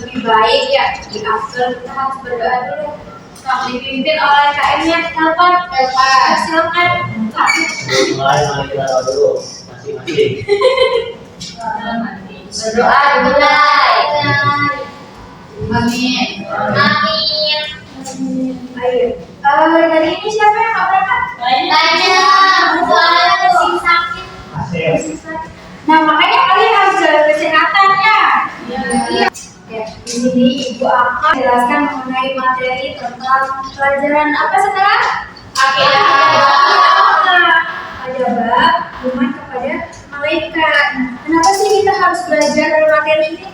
lebih baik ya di after kita harus berdoa dulu. Dipimpin oleh KM-nya, telepon, silakan. Mari kita doa dulu masing-masing. Berdoa dimulai. Amin. Amin. Ayo. Dari ini siapa yang mau berangkat? Banyak. Soalnya masih sakit. Nah makanya kalian harus jaga kesehatan ya. Iya. Ya, di sini Ibu akan jelaskan mengenai materi tentang pelajaran apa sekarang? Akidah. Ada bab iman kepada malaikat. Nah, kenapa sih kita harus belajar dari materi ini?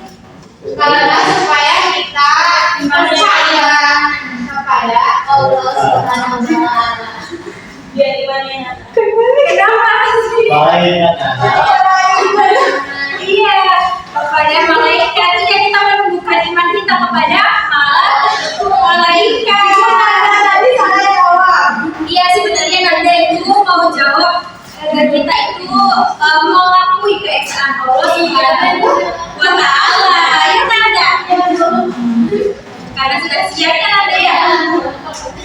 Karena supaya kita percaya kepada Allah Subhanahu wa Ta'ala. Biar imannya. Kenapa sih? Malaikat. Iya, kepada malaikat. Iya, kita menumbuhkan iman kita kepada malaikat. Tadi saya jawab. Iya, sebenarnya Nanda itu mau jawab agar kita itu mengakui keesaan Allah Subhanahu wa Ta'ala. Ya Nanda. Karena sudah siap kan Nanda ya?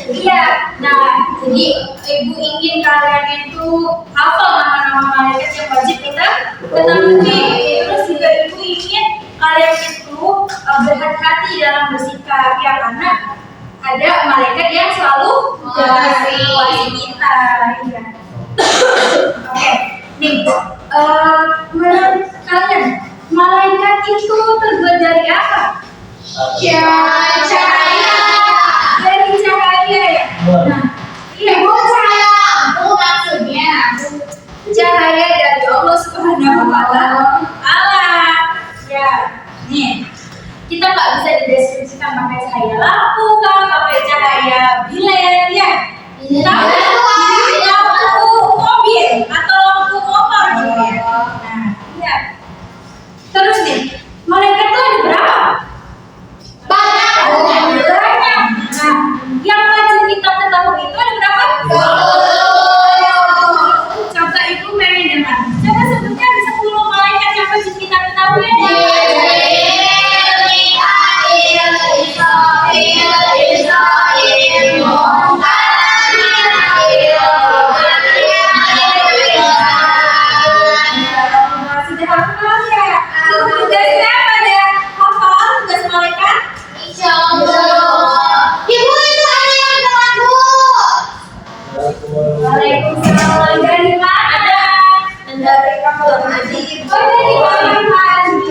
Iya. Nah, jadi Ibu ingin kalian itu hafal nama-nama malaikat yang wajib kita ketahui. Terus juga Ibu ingin kalian itu berhati-hati dalam bersikap ya, karena ada malaikat yang selalu mengawasi kita. Ya. Oke, nih, menurut kalian malaikat itu terbuat dari apa? Cahaya. Dari cahaya ya. Nah, iya. Ibu saya, aku maksudnya. Cahaya dari Allah Subhanahu wa Ta'ala. Ya, nih. Kita nggak bisa dideskripsikan pakai cahaya lampu, kan, pakai cahaya bilet, ya. Tapi lampu mobil atau lampu motor gitu ya. Nah, iya. Terus nih, malaikat itu ada berapa? Banyak. Nah, yang wajib kita ketahui itu ada berapa? Coba Ibu mainin dengan. Coba sebutkan 10 malaikat yang wajib kita ketahui. Sudah hafal ya? Tugasnya pada hafal tugas malaikat. Ibu itu ada yang telat, Bu. Waalaikumsalam. Dari mana? Dari kamar mandi. Oh, dari kamar mandi.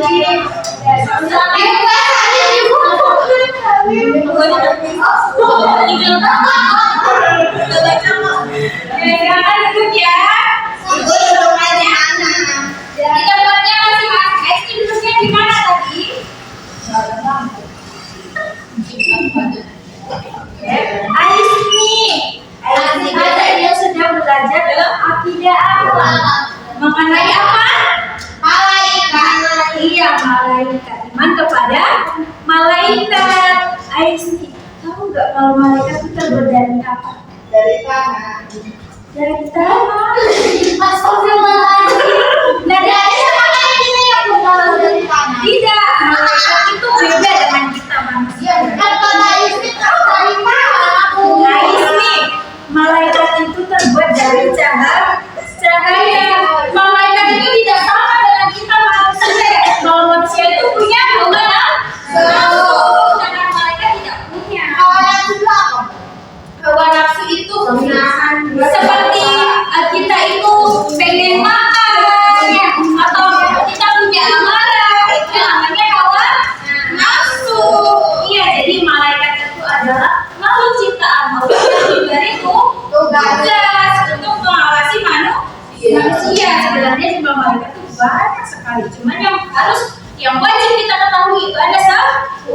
Ibu bahasanya Ibu. Silakan duduk ya. Ibu duduk aja, anak. Di tempatnya masing-masing. Ini duduknya di mana tadi? Ais nih. Dia sedang belajar dalam akidah apa? Mengenai apa? Malaikat. Iya, malaikat. Iman kepada malaikat. Ais nih. Tahu nggak kalau malaikat itu terbuat dari apa? Dari tangan. Dari tanah. Astagfirullahaladzim. Nah, dari mana ini yang bukan dari tangan? Tidak, malaikat itu beda dengan kita manusia. Kan kata istri tahu dari tangan aku. Ais nih. Malaikat itu terbuat dari cahaya. Malaikat itu tidak sama dengan kita manusia. Kalau manusia itu punya hawa nafsu, sedangkan malaikat tidak punya. Kawan juga apa? Hawa nafsu itu seperti kita itu pengen makan ya, atau kita punya amarah, itu namanya hawa nafsu. Iya, jadi malaikat itu adalah makhluk ciptaan Allah yang diberi tugas untuk mengawasi manusia. Sebenarnya jumlah malaikat itu banyak sekali, cuman yang wajib kita ketahui itu ada 10.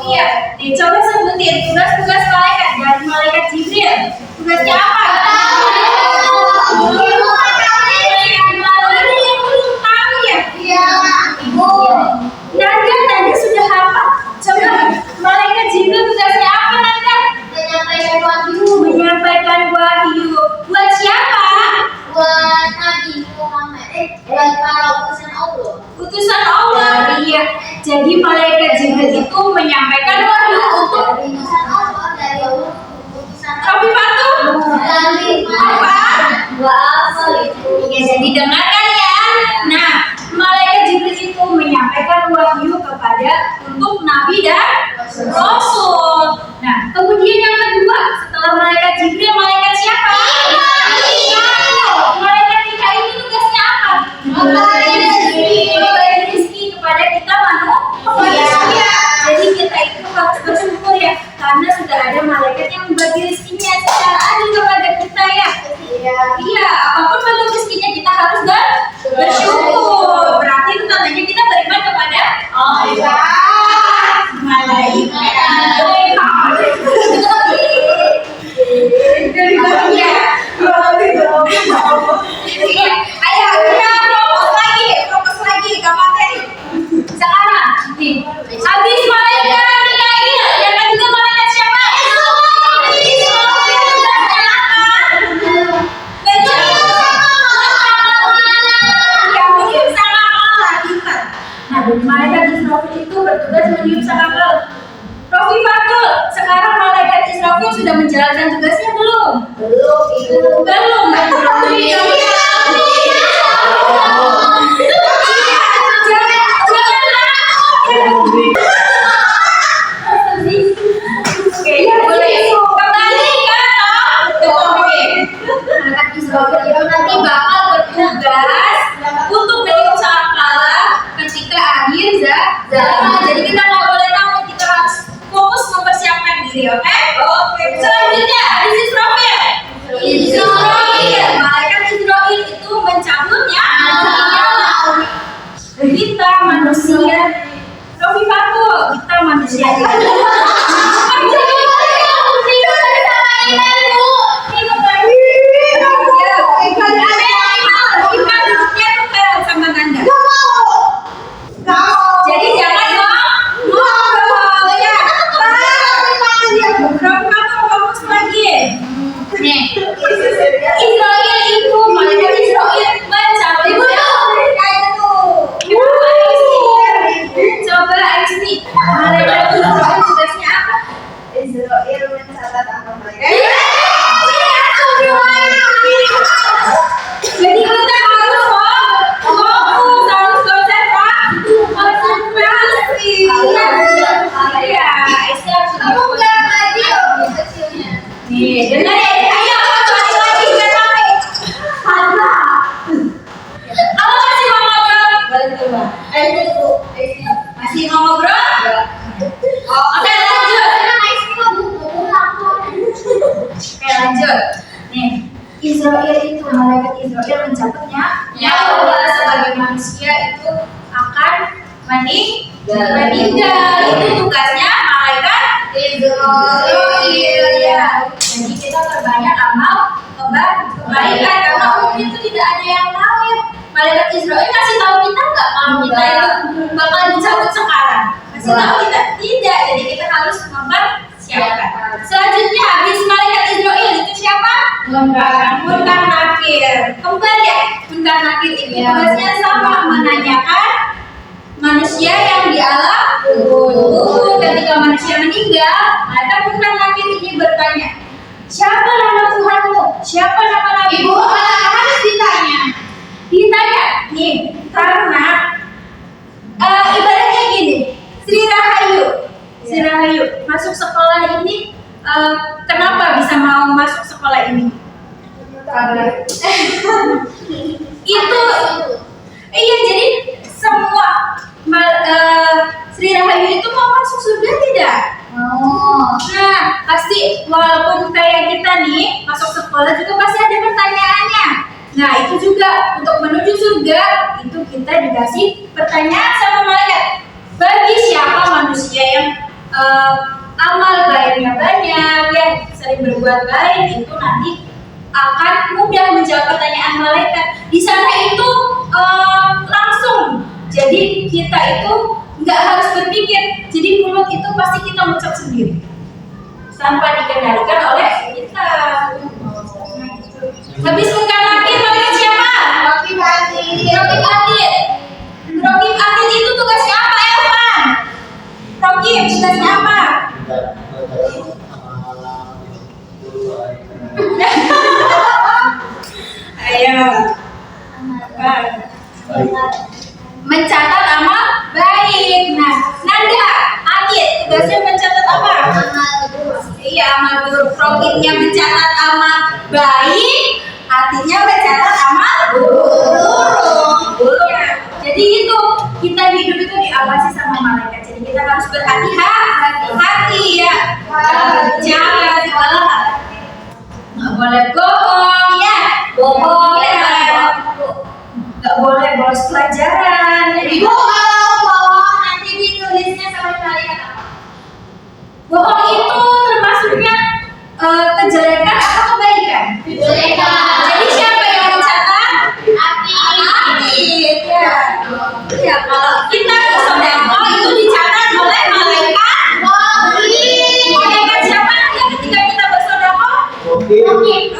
Iya, coba sebutin tugas-tugas malaikat. Dari malaikat Jibril, tugasnya apa? Yang belum tahu ya? Iya, Ibu. Nanda sudah hafal. Coba malaikat Jibril tugasnya apa Nanda? Menyampaikan wahyu Menyampaikan wahyu. Buat siapa? buat Nabi Muhammad. Buat para utusan Allah. Utusan Allah. Iya. Jadi malaikat Jibril itu menyampaikan wahyu untuk Rofi Fatu. Ya, jadi dengarkan ya. Nah, malaikat Jibril itu menyampaikan wahyu kepada untuk nabi dan rasul. Nah, kemudian yang kedua, setelah malaikat Jibril, malaikat siapa? Malaikat Mikail itu tugasnya apa? Memberi rezeki kepada kita manusia. Jadi kita itu harus bersyukur ya, karena sudah ada malaikat yang membagi rezekinya secara adil kepada kita ya. Iya, apapun bentuk rezekinya kita harus bersyukur. Berarti itu tandanya kita beriman kepada Allah. Malaikat. Ayo fokus lagi ke materi. Sekarang nih, habis malaikat Mikail, yang kedua malaikat siapa? Meniup sangkakala, pintar. Nah, malaikat Israfil itu bertugas meniup sangkakala. Rofi Fatul, sekarang malaikat Israfil sudah menjalankan tugasnya belum? Belum. Malaikat Israfil itu nanti bakal bertugas untuk meniup sangkakala ketika akhir zaman. Jadi kita nggak boleh takut, kita harus fokus mempersiapkan diri, oke? Selanjutnya, Israfil. Malaikat Israfil itu mencabutnya kita manusia. Rofi Fatul, kita manusia. Jadi jangan ngobrol ya. Fokus lagi. Nih, Israel itu malaikat Israel mencabut. Coba Aisyah, malaikat Israel tugasnya apa? Israel mencatat angka mereka. Jadi kita harus fokus, harus konsentrasi. Iya, Aisyah sudah nih, dengar ya. Ayo, lagi biar rame. Kamu masih mau ngobrol? Masih mau ngobrol? Oke, lanjut. Nih, Israel itu malaikat Israel mencabutnya nyawa sebagai manusia itu akan meninggal. Itu tugasnya malaikat Israel ya. Jadi kita perbanyak amal kebaikan karena umum itu tidak ada yang tahu ya. Malaikat Israel kasih tahu kita nggak kalau kita itu bakal dicabut sekarang? Kasih tahu kita? Tidak. Jadi kita harus mempersiapkan. Selanjutnya habis malaikat Israel itu siapa? Munkar Nakir. Kembali ya, Munkar Nakir ini tugasnya sama, menanyakan manusia yang di alam kubur. Ketika manusia meninggal, maka Munkar Nakir ini bertanya, siapa nama Tuhanmu? Siapa nama Nabimu? Harus ditanya. Nih, karena ibaratnya gini, Sri Rahayu masuk sekolah ini, kenapa bisa mau masuk sekolah ini? Itu iya, jadi semua Sri Rahayu itu mau masuk surga tidak? Nah, pasti walaupun kayak kita nih masuk sekolah juga pasti ada pertanyaannya. Nah, itu juga untuk menuju surga itu kita dikasih pertanyaan sama malaikat. Bagi siapa manusia yang amal baiknya banyak, yang sering berbuat baik, itu nanti akan mudah menjawab pertanyaan malaikat. Di sana itu langsung. Jadi kita itu nggak harus berpikir. Jadi mulut itu pasti kita mengucap sendiri tanpa dikendalikan oleh kita. Habis Munkar Nakir, malaikat siapa? Raqib Atid itu tugasnya apa, Elvan? Rocky, tugasnya apa? Ayo. Mencatat amal baik. Nah, Nanda, Adit, tugasnya mencatat apa? Iya, amal buruk. Rokitnya mencatat amal baik, artinya mencatat amal buruk. Jadi itu, kita hidup itu diawasi sama malaikat. Jadi kita harus berhati-hati ya. Jaga segala hal. Nggak boleh bohong ya. Bohong ya. Nggak boleh bolos pelajaran. Ibu kalau bohong nanti ditulisnya sama kalian apa? Bohong itu termasuknya kejelekan atau kebaikan? Kejelekan. Jadi siapa yang mencatat? Adit ya. Ya, kalau kita sedekah itu dicatat oleh malaikat. Malaikat siapa nanti ketika kita bersedekah? Rokib.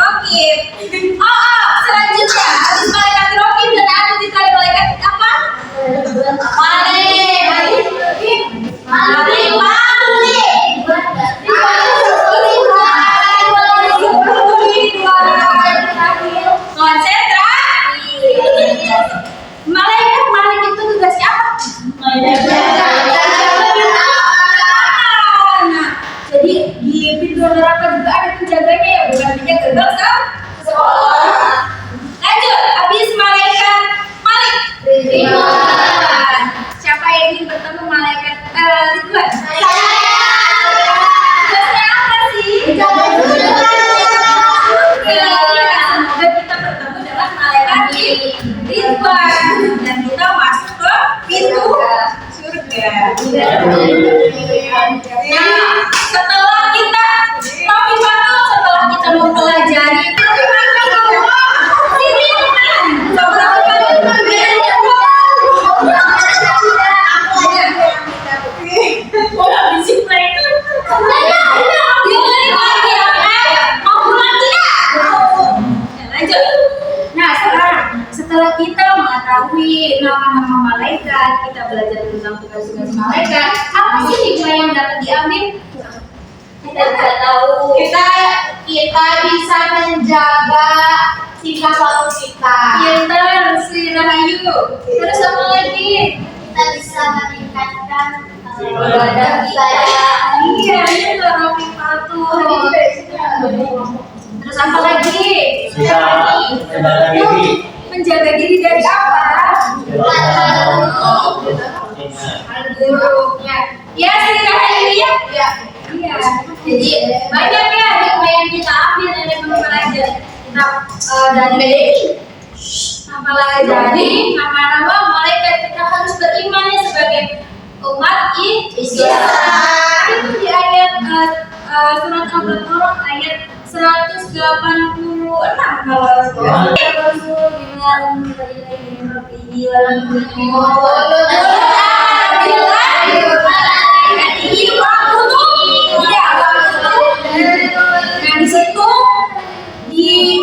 Selanjutnya habis malaikat Rokib dan Adit itu ada malaikat apa? Malaikat itu tugasnya apa? Nah, jadi di pintu neraka juga ada penjaganya ya, bukan hanya gerbang sekolah. Lanjut, habis malaikat Malik. Ridwan. Siapa yang ingin bertemu malaikat Ridwan? Tugasnya apa sih? Semoga kita bertemu dengan malaikat Ridwan dan kita masuk ke pintu surga. Nah, setelah kita setelah kita mempelajari setelah kita mengetahui nama-nama malaikat, kita belajar tentang tugas-tugas malaikat, apa sih hikmah yang dapat diambil? Kita bisa tahu. Kita bisa menjaga sikap lalu kita. Pintar, Sri Rahayu. Terus apa lagi? Kita bisa meningkatkan Ibadah kita ya. Iya, itu Rofi Patu. Terus apa lagi? Menjaga diri dari apa? Buruknya. Ya, Sri Rahayu ya. Iya. Jadi banyak ya hikmah yang kita ambil dari mempelajari kita dari BDI. Apalagi dari nama-nama malaikat, kita harus berimannya sebagai umat Islam. Itu di ayat surat Al-Baqarah ayat 186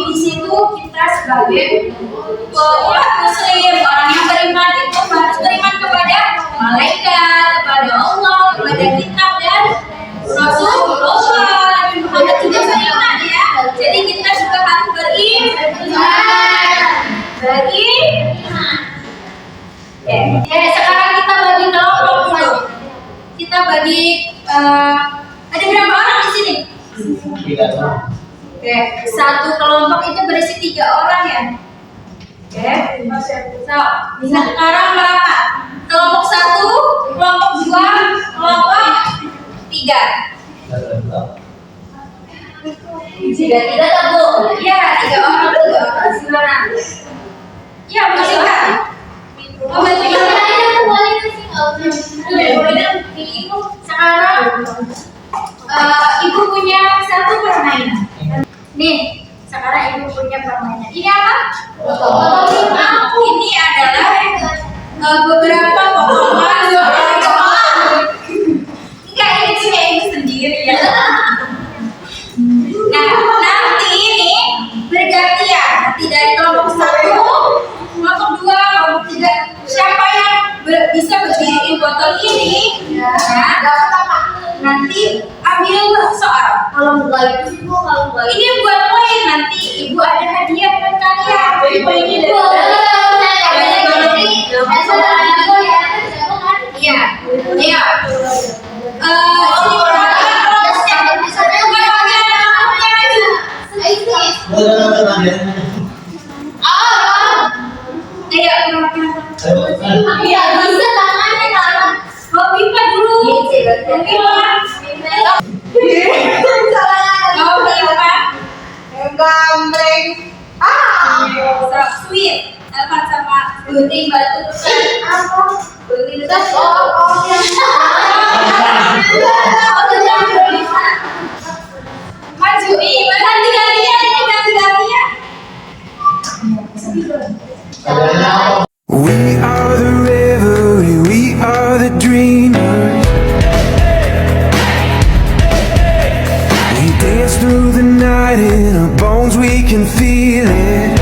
di situ kita sebagai umat muslim, orang yang beriman itu harus beriman kepada malaikat, kepada Allah, kepada kitab dan Rasulullah Nabi Muhammad juga beriman ya. Jadi kita juga harus beriman. Sekarang kita bagi kelompok dulu. Kita bagi ada berapa orang di sini? Oke, satu kelompok itu berisi 3 orang ya. Oke, so, sekarang berapa? Kelompok 1, kelompok 2, kelompok 3. Jika tidak tahu. Ya, 3 orang dulu. Gimana? Ya, masih kan? Sekarang ibu punya satu permainan. Nih, sekarang ibu punya permainan. Ini apa? Ini adalah beberapa potongan. Enggak, ini punya ibu sendiri ya. Nah, nanti ini bergantian. Nanti dari kelompok 1, kelompok 2, kelompok 3. Siapa yang bisa berdiriin botol ini? Ya. ambil soal. Kalau enggak itu ibu, kalau enggak Ini buat poin, nanti ibu ada hadiah buat kalian. Poinnya ibu. Iya, iya. Sweet, Elvan sama Gunting batu Gunting maju ganti-gantian. We are the revelry, we are the dreamers. We dance through the night in our bones, we can feel it.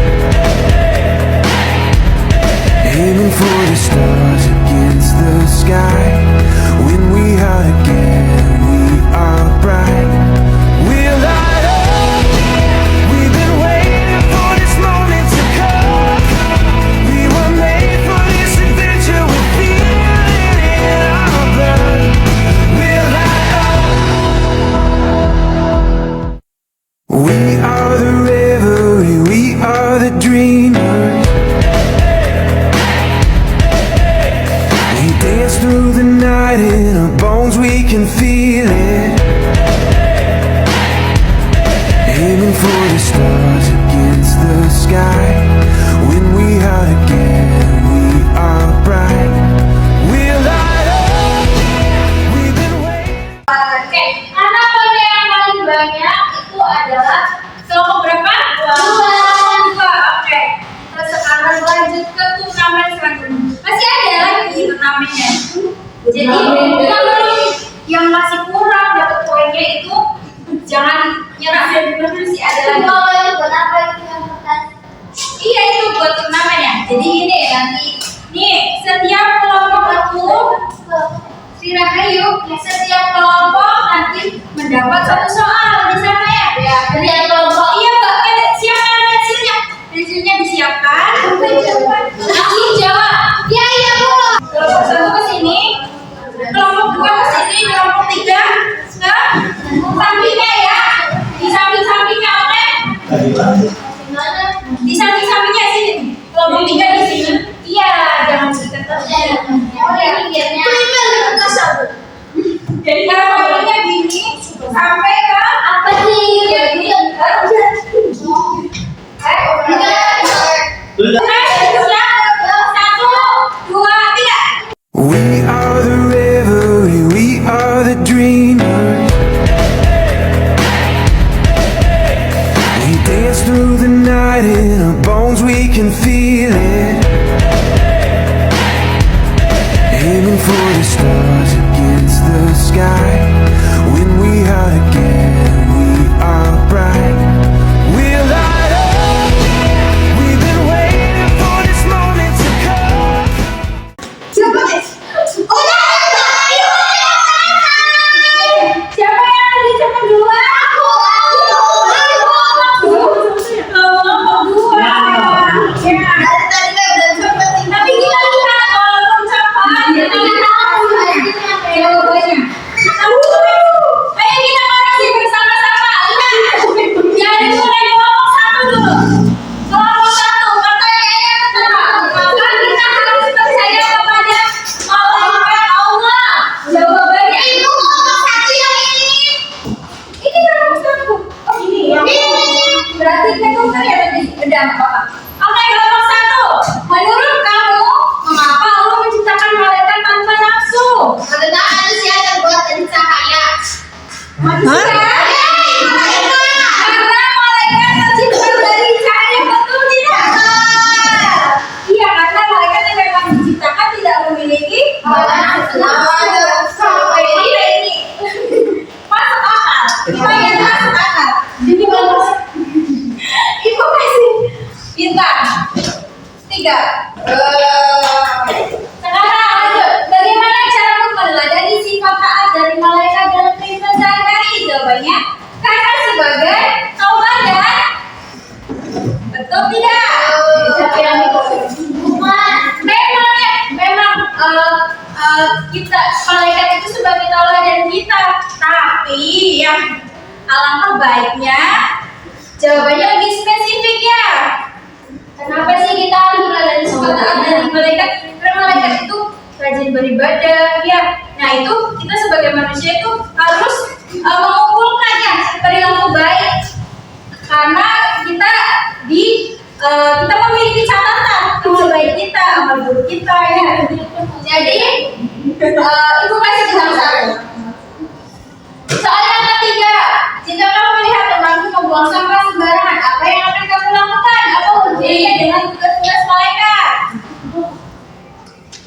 Aiming for the stars against the sky. When we are together, we are bright. We'll light up. We've been waiting for this moment to come. We were made for this adventure. We feel it in our blood. We'll light up. We are the revelry, we are the dreamers. We dance through the night in our bones, we can feel it. Aiming for the stars against the sky. When we are together, we are bright. We'll light up. We've been waiting. Oke, anak pada yang paling banyak itu adalah kelompok berapa? Dua. Oke. Terus sekarang lanjut ke turnamen selanjutnya. Masih ada lagi turnamennya. Jadi yang masih kurang dapat poinnya itu jangan nyerah. Masih ada lagi. Iya itu buat turnamen ya. Jadi ini nanti nih setiap kelompok itu setiap kelompok nanti mendapat satu soal di sana ya. Ya, dari kelompok. Iya Mbak, siapkan pensilnya. Pensilnya disiapkan. Langsung jawab. Iya, Bu. Kelompok satu ke sini, kelompok dua ke sini, kelompok tiga ke sampingnya ya. Di samping-sampingnya oke? Di samping-sampingnya sini. Kelompok tiga di sini. Iya, jangan dekat. Jadi kelompoknya gini sampai ke Apa sih? Satu, dua, tiga. We are the revelry, we are the dreamers. We dance through the night in our bones, we can feel it. Aiming for the stars against the sky. When we are together, we are bright. We'll light up. We've been waiting for this moment to come. Siapa yang dicepat duluan? Kelompok dua. Ya. Tapi kita lihat kalau belum cepat, kita lihat jawabannya. Ayo kita koreksi bersama-sama. Lihat. Jadi mulai kelompok satu dulu. Kelompok satu, pertanyaannya pertama. Maka kita harus percaya kepada malaikat Allah. Jawabannya Ibu kelompok satu yang ini. ini kelompok satu. Oh ini ya. Berarti kita tukar ya tadi. Udah apa-apa. Oke, kelompok satu. Menurut kamu, mengapa Allah menciptakan malaikat tanpa nafsu? Karena manusia terbuat dari cahaya. Manusia? Karena malaikat tercipta dari cahaya, betul tidak? Iya, karena malaikat yang memang diciptakan tidak memiliki nafsu. Oke, ini masuk akal. Lumayan masuk akal. Jadi bagus. Ibu masih bintang 3. Sekarang lanjut. Bagaimana cara meneladani sifat taat dari malaikat dalam kehidupan ya. Alangkah baiknya jawabannya lebih spesifik ya. Kenapa sih kita harus belajar perkataan dari malaikat? Karena malaikat itu rajin beribadah ya. Nah itu kita sebagai manusia itu harus mengumpulkan ya perilaku baik. Karena kita kita memiliki catatan amal baik kita, amal buruk kita ya. Jadi ibu kasih bilang satu. Soal yang ketiga, jika kamu melihat temanmu membuang sampah sembarangan, apa yang akan kamu lakukan? Apa hubungannya dengan tugas-tugas malaikat?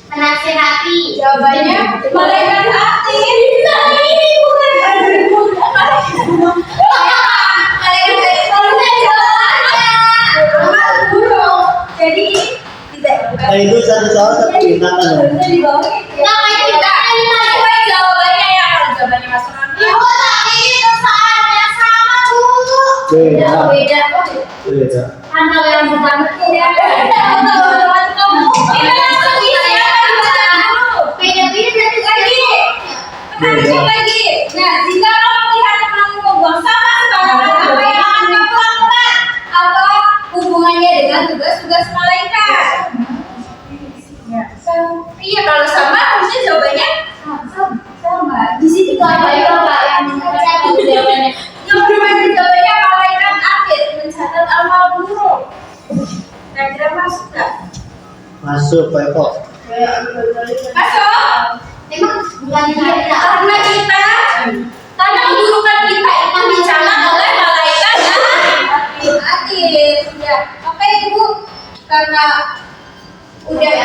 Menasihati. Jawabannya malaikat hati. Nah ini bukan malaikat hati selalunya jawabannya. Amal buruk. Jadi ini tidak. Itu satu soal satu inatan loh. Bisa dibawain. Namanya kita sesuai jawabannya ya. Kalau jawabannya masuk akal. Ibu tadi itu soal yang sama Bu. Beda. Beda. Beda. Anak yang bukan ya. Kamu ini langsung disiapkan dulu. Beda-beda dari Lagi. Lanjut lagi. Nah, jika kamu melihat temanmu membuang sampah sembarangan, apa yang akan kamu lakukan? Apa hubungannya dengan tugas-tugas malaikat? Iya, kalau sama harusnya jawabannya sama. Di situ ada Pak yang mencatat jawabannya. Yang berbeda jawabannya malaikat akhir mencatat amal buruk. Kira-kira masuk nggak? Masuk Pak Eko. Masuk. Memang bukan kita. Karena keburukan kita itu dicatat oleh malaikat akhir. Ya, oke Ibu. Karena udah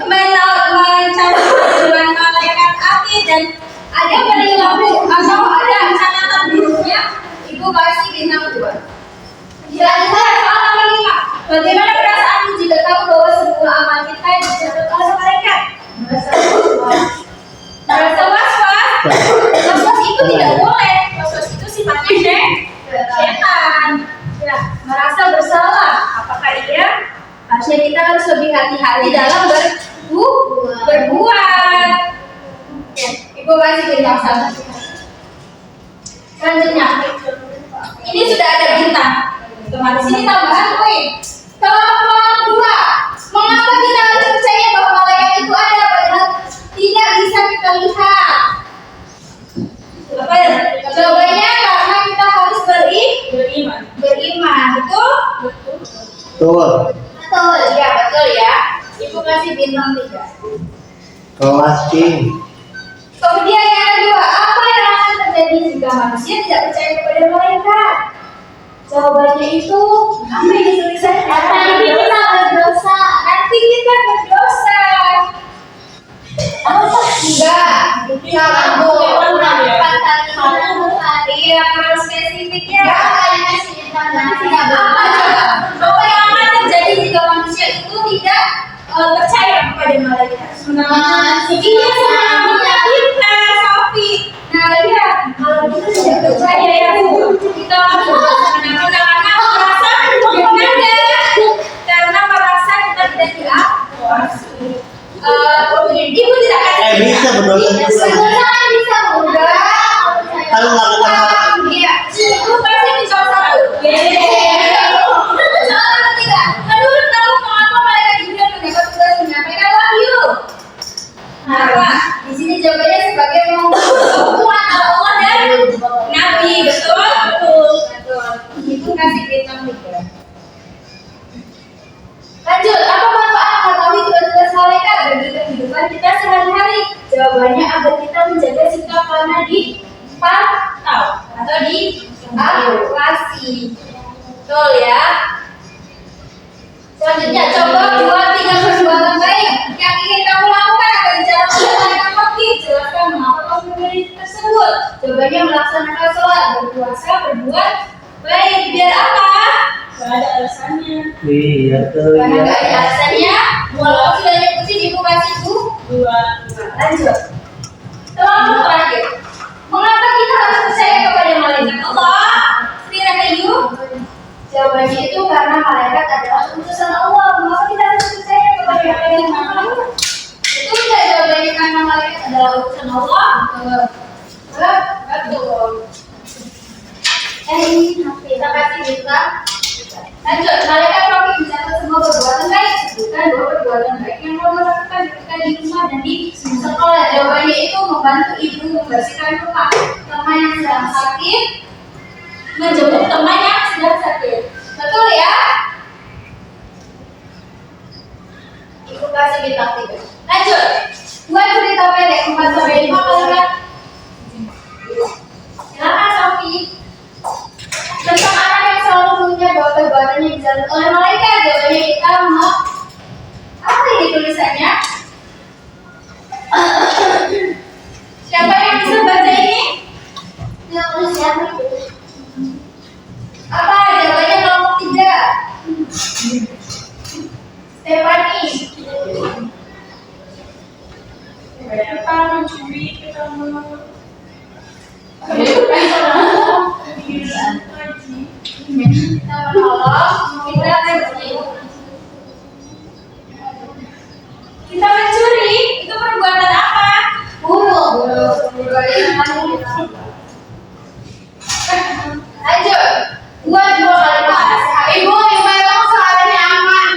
mencatat dengan malaikat akhir dan ada perilaku atau ada catatan buruknya, Ibu kasih bintang 2. Bagaimana perasaanmu jika tahu bahwa semua amal kita dicatat oleh malaikat? Merasa was-was. Was-was itu tidak boleh. Was-was itu sifatnya setan. Ya, merasa bersalah. Apakah iya? Harusnya kita harus lebih hati-hati dalam berbuat. Ya, Ibu kasih bintang 1. Selanjutnya, ini sudah ada bintang. Otomatis ini tambahan poin. Kelompok 2. Mengapa kita harus percaya bahwa malaikat itu ada padahal tidak bisa kita lihat? Apa ya? Jawabannya karena kita harus beriman. Betul? Betul. Betul. Ya, betul ya. Ibu kasih bintang 3. Kelas King. Kemudian yang kedua, apa yang akan terjadi jika manusia tidak percaya kepada malaikat? Jawabannya itu apa yang dituliskan? Nanti kita berdosa. Nanti kita berdosa. Enggak. Salah Bu. Iya, harus spesifik ya. Apa coba? Apa yang akan terjadi jika manusia itu tidak percaya kepada malaikat? Iya, sebenarnya kita, Sofi. Nah, lihat, kalau kita tidak percaya ya Bu, kita harus karena merasa kita tidak diawasi. Ibu tidak akan Bisa berdosa juga. bisa mudah. Kalau melakukan hal Iya, ibu pasti menjawab 1. Soal ketiga, menurut kamu mengapa malaikat Jibril mendapat tugas menyampaikan wahyu? Apa? Di sini jawabannya sebagai penghubungan Allah dan Nabi, betul? Betul. Ibu kasih bintang 3. Lanjut, apa manfaat mengetahui tugas-tugas malaikat bagi kehidupan kita sehari-hari? Jawabannya agar kita menjaga sikap karena dipantau atau diawasi. Betul ya. Selanjutnya, coba buat 3 perbuatan baik yang ingin kamu lakukan agar dijalankan dengan efektif. Jelaskan mengapa kamu memilih tersebut. Jawabannya melaksanakan sholat, berpuasa, berbuat baik. Biar apa? Gak ada alasannya. Iya tuh. Karena gak ada alasannya, walaupun sudah nyebutin ibu kasih Bu 2. Lanjut. Teman terakhir, mengapa kita harus percaya kepada malaikat Allah? Sekiranya Kayu? Jawabannya itu karena malaikat adalah utusan Allah. Mengapa kita harus percaya kepada malaikat? Itu tidak jawabannya karena malaikat adalah utusan Allah. Betul. Ini HP. Kita kasih kita. Lanjut, malaikat kami mencatat semua perbuatan baik, sebutkan 2 perbuatan baik yang kamu lakukan ketika di rumah dan di sekolah. Jawabannya itu membantu ibu membersihkan rumah, teman yang sedang sakit, menjemput teman yang sedang sakit. Betul ya? Ibu kasih bintang 3. Lanjut, buat cerita pendek 4-5 kalimat. Silakan Sofi. Tentang anak yang selalu punya 2 perbuatan yang dijalankan oleh malaikat. Jawabannya kita mau apa ini tulisannya? Siapa yang bisa baca ini? Yang tulis siapa itu? Apa? Jawabannya kelompok 3. Stephanie. Kita mencuri, kita kita menolong, kita mencuri. Itu perbuatan apa? Lanjut. Buat 2 kalimat nasihat. Ibu memang soalnya aman.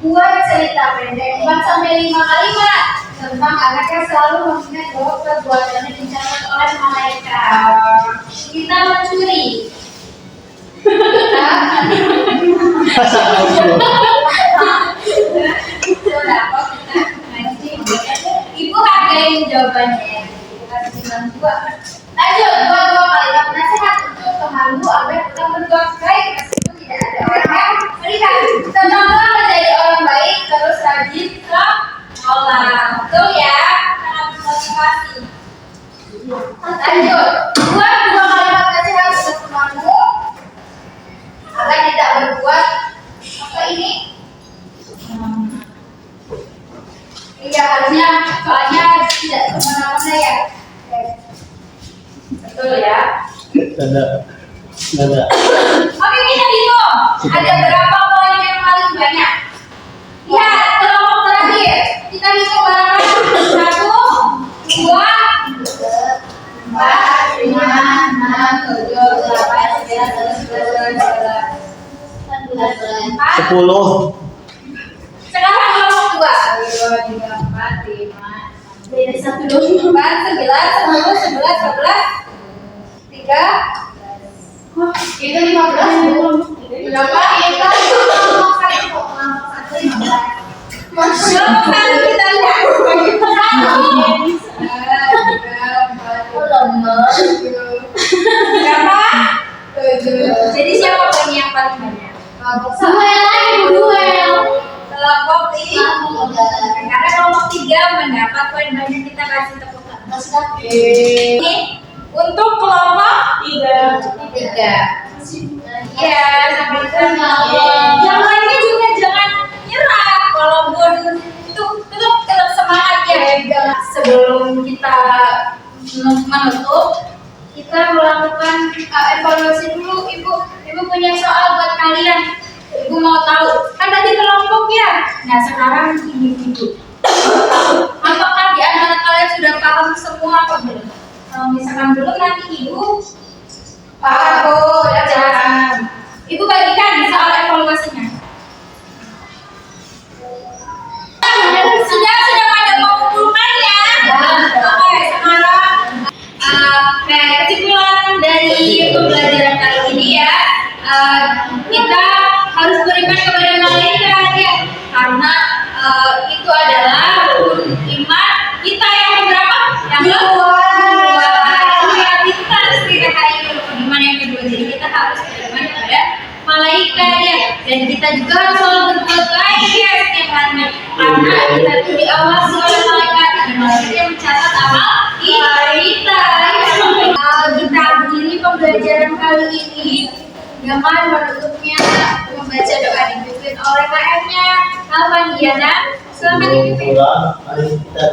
Buat cerita pendek 4-5 kalimat tentang anak yang selalu mengingat bahwa perbuatannya dicatat oleh malaikat. Kita mencuri. Ibu hargain jawabannya. Ibu kasih bintang 2. Lanjut, buat 2 kalimat nasihat untuk temanmu agar tetap berbuat baik meskipun tidak ada orang yang melihat. Teman-teman menjadi orang baik terus rajin ke sekolah. Betul ya? Sangat motivasi. Lanjut, buat 2 kalimat nasihat untuk temanmu agar tidak berbuat apa ini? Iya, harusnya soalnya tidak kemana-mana ya. Betul ya? Ada. Oke, kita hitung. Ada berapa poin yang paling banyak? Lihat, kelompok terakhir. Kita hitung bareng-bareng. 1, 2, 4, 5, 6, 7, 8, 9, 10, 11, 10. Sekarang kelompok 2. 2, 3, 4, 5, Beda 1 dong. 4, 11, 10, 11, 11, 3, Itu 15 belum. berapa? Kita kelompok 1 kok, kelompok 1 15. Kelompok 1 kita lihat. 1, 2, 3, 4, 5, 6, 7. Berapa? 7. Jadi siapa poin yang paling banyak? Semua yang lain duel. Kelompok 3. Karena kelompok 3 mendapat poin banyak, kita kasih tepuk tangan. Ini untuk kelompok 3. Ya, sampai sana. Yang lainnya juga jangan nyerah. Kalau bonus itu tetap semangat ya. Sebelum kita menutup, kita melakukan evaluasi dulu. Ibu punya soal buat kalian. Ibu mau tahu, kan tadi kelompok ya. Nah sekarang individu. Apakah di antara kalian sudah paham semua atau belum? Kalau misalkan belum, nanti ibu paham. Jangan. Ibu bagikan soal evaluasinya. Sudah pada mengumpulkan ya. Oke, sekarang kesimpulan dari pembelajaran kali ini ya, kita harus beriman kepada malaikat ya, karena itu adalah rukun iman kita yang berapa? Yang kedua. Kita harus beriman hari ini rukun iman yang kedua. Jadi kita harus beriman kepada malaikat ya, dan kita juga harus selalu berbuat baik ya setiap harinya, karena kita itu diawasi oleh malaikat, dan malaikat yang mencatat amal kita. Kita akhiri pembelajaran kali ini dengan menutupnya membaca doa dipimpin oleh KM-nya Alfaniana. Selamat dipimpin. Mari kita